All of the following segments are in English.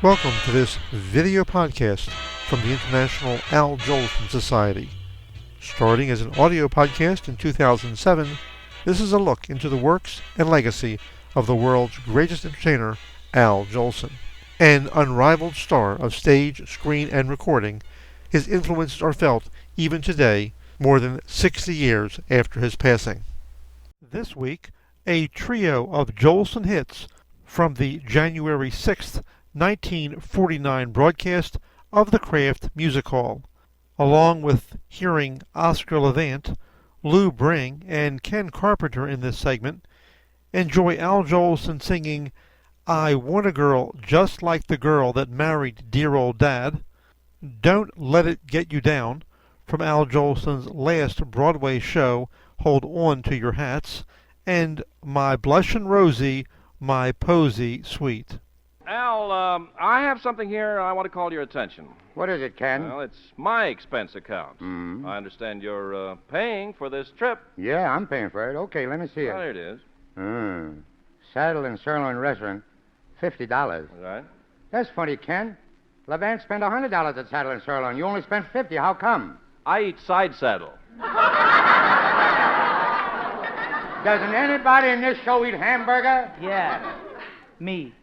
Welcome to this video podcast from the International Al Jolson Society. Starting as an audio podcast in 2007, this is a look into the works and legacy of the world's greatest entertainer, Al Jolson. An unrivaled star of stage, screen, and recording, his influences are felt even today, more than 60 years after his passing. This week, a trio of Jolson hits from the January 6th, 1949 broadcast of the Kraft Music Hall, along with hearing Oscar Levant, Lou Bring, and Ken Carpenter in this segment. Enjoy Al Jolson singing I Want a Girl Just Like the Girl That Married Dear Old Dad, Don't Let It Get You Down, from Al Jolson's last Broadway show, Hold On to Your Hats, and My Blushin' Rosie, My Posy Sweet. Al, I have something here I want to call your attention. What is it, Ken? Well, it's my expense account. I understand you're paying for this trip. Yeah, I'm paying for it. Okay, let me see Well, it. there it is. Saddle and Sirloin Restaurant, $50. Right. That's funny, Ken. Levant spent $100 at Saddle and Sirloin. You only spent $50. How come? I eat side saddle. Doesn't anybody in this show eat hamburger? Yeah, me.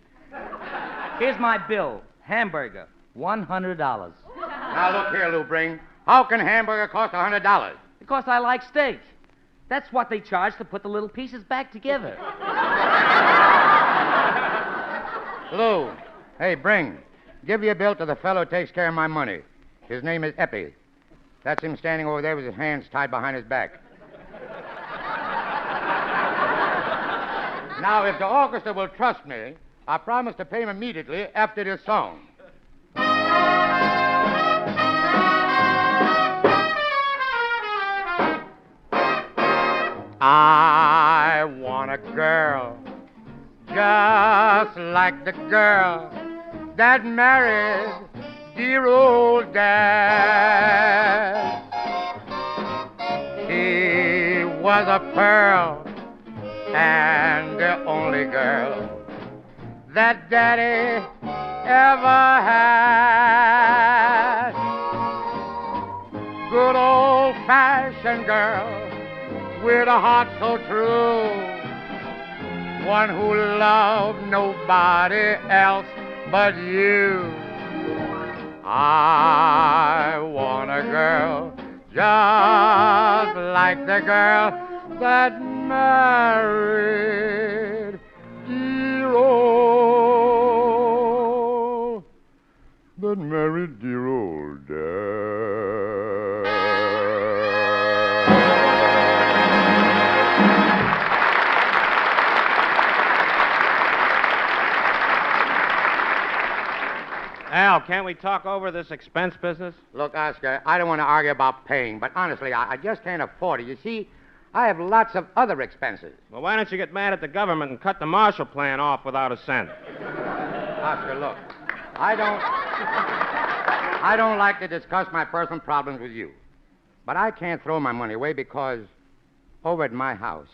Here's my bill. Hamburger, $100. Now, look here, Lou Bring. How can hamburger cost $100? Because I like steak. That's what they charge to put the little pieces back together. Lou, hey, Bring. Give your bill to the fellow who takes care of my money. His name is Eppie. That's him standing over there with his hands tied behind his back. Now, if the orchestra will trust me, I promise to pay him immediately after this song. I want a girl just like the girl that married dear old Dad. She was a pearl and the only girl that Daddy ever had. Good old-fashioned girl with a heart so true, one who loved nobody else but you. I want a girl just like the girl that married dear old, that married dear old Dad. Al, can't we talk over this expense business? Look, Oscar, I don't want to argue about paying, but honestly, I just can't afford it. You see, I have lots of other expenses. Well, why don't you get mad at the government and cut the Marshall Plan off without a cent? Oscar, look, I don't like to discuss my personal problems with you, but I can't throw my money away because over at my house,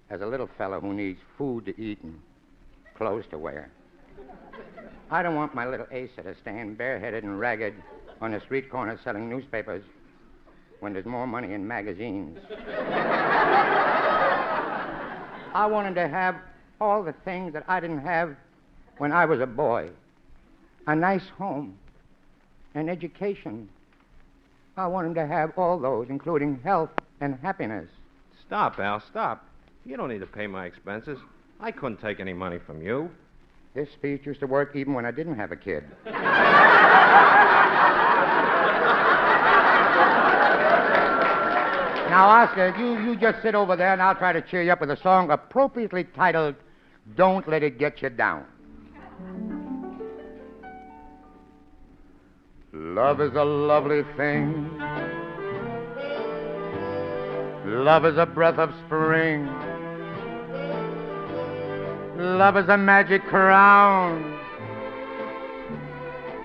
there's a little fellow who needs food to eat and clothes to wear. I don't want my little Asa to stand bareheaded and ragged on the street corner selling newspapers when there's more money in magazines. I want him to have all the things that I didn't have when I was a boy. A nice home, an education. I want him to have all those, including health and happiness. Stop, Al, stop. You don't need to pay my expenses. I couldn't take any money from you. This speech used to work even when I didn't have a kid. Now, Oscar, you just sit over there and I'll try to cheer you up with a song appropriately titled, Don't Let It Get You Down. Love is a lovely thing. Love is a breath of spring. Love is a magic crown.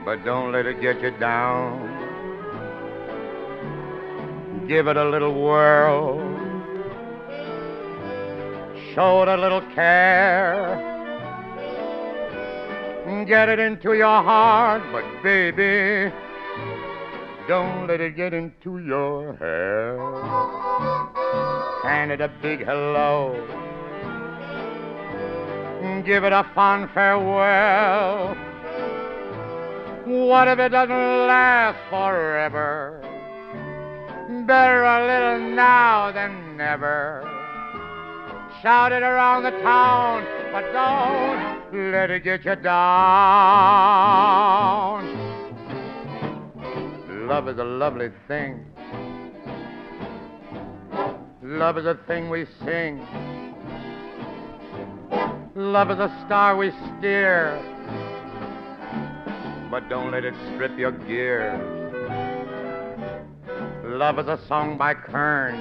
But don't let it get you down. Give it a little whirl. Show it a little care. Get it into your heart, but baby, don't let it get into your hair. Hand it a big hello. Give it a fond farewell. What if it doesn't last forever? Better a little now than never. Shout it around the town, but don't let it get you down. Love is a lovely thing. Love is a thing we sing. Love is a star we steer. But don't let it strip your gear. Love is a song by Kern.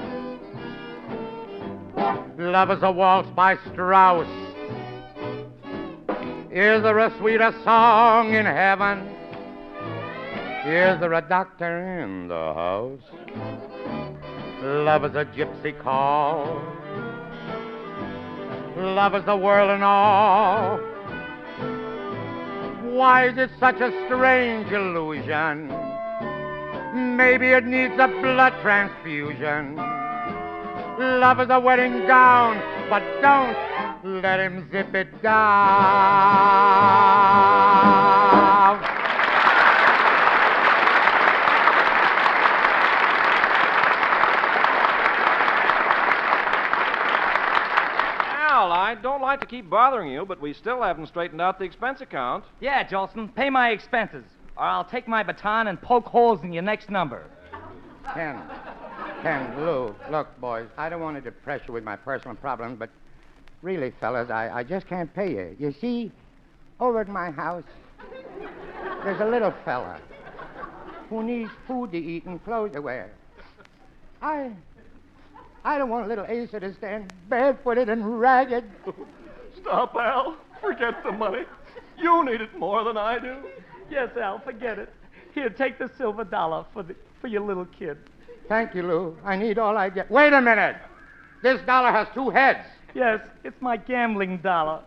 Love is a waltz by Strauss. Is there a sweeter song in heaven? Is there a doctor in the house? Love is a gypsy call. Love is the world and all. Why is it such a strange illusion? Maybe it needs a blood transfusion. Love is a wedding gown, but don't let him zip it down. I don't like to keep bothering you, but we still haven't straightened out the expense account. Yeah, Jolson, pay my expenses, or I'll take my baton and poke holes in your next number. Ken, Lou, look, boys, I don't want to depress you with my personal problems, but really, fellas, I just can't pay you. You see, over at my house, there's a little fella who needs food to eat and clothes to wear. I don't want little Asa to stand barefooted and ragged. Stop, Al. Forget the money. You need it more than I do. Yes, Al, forget it. Here, take the silver dollar for your little kid. Thank you, Lou. I need all I get. Wait a minute. This dollar has two heads. Yes, it's my gambling dollar.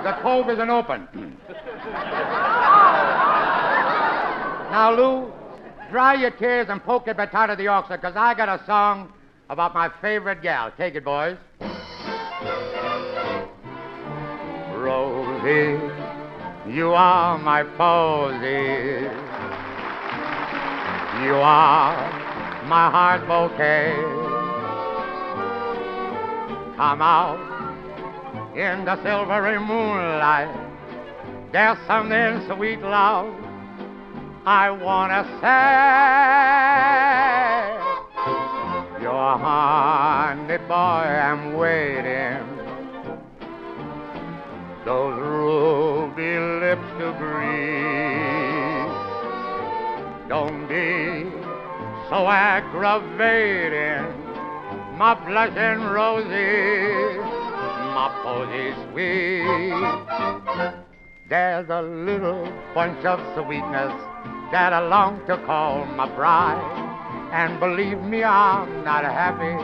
The cove isn't open. Now, Lou, dry your tears and poke your baton to the oxer, because I got a song about my favorite gal. Take it, boys. Rosie, you are my posy. You are my heart bouquet. Come out in the silvery moonlight. There's something sweet, love, I wanna say. Your honey boy, I'm waiting. Those ruby lips to greet. Don't be so aggravating, my blushing Rosie, my posy sweet. There's a little bunch of sweetness that I long to call my bride. And believe me, I'm not happy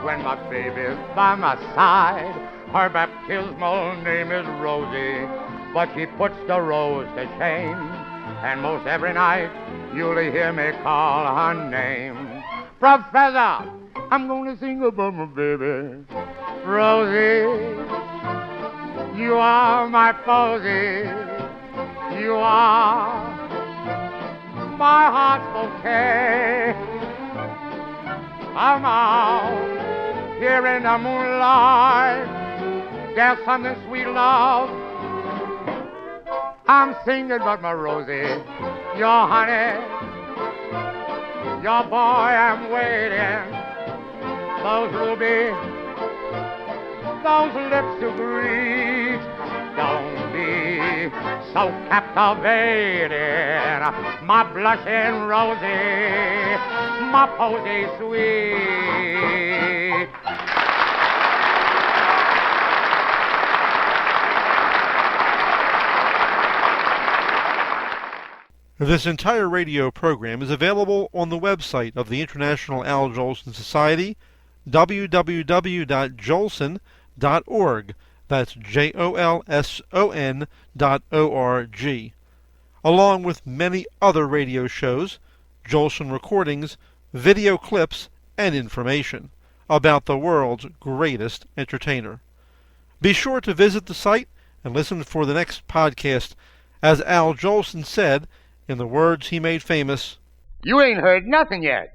when my baby's by my side. Her baptismal name is Rosie, but she puts the rose to shame. And most every night you'll hear me call her name. Professor, I'm gonna sing about my baby. Rosie, you are my posy. You are my heart's bouquet. I'm out here in the moonlight. There's something sweet, love, I'm singing about my Rosie. Your honey, your boy, I'm waiting. Those ruby, those lips to greet. Don't be so captivating, my blushing Rosie, my posy sweet. This entire radio program is available on the website of the International Al Jolson Society, www.jolson.org. That's JOLSON.org. Along with many other radio shows, Jolson recordings, video clips, and information about the world's greatest entertainer. Be sure to visit the site and listen for the next podcast. As Al Jolson said, in the words he made famous, You ain't heard nothing yet.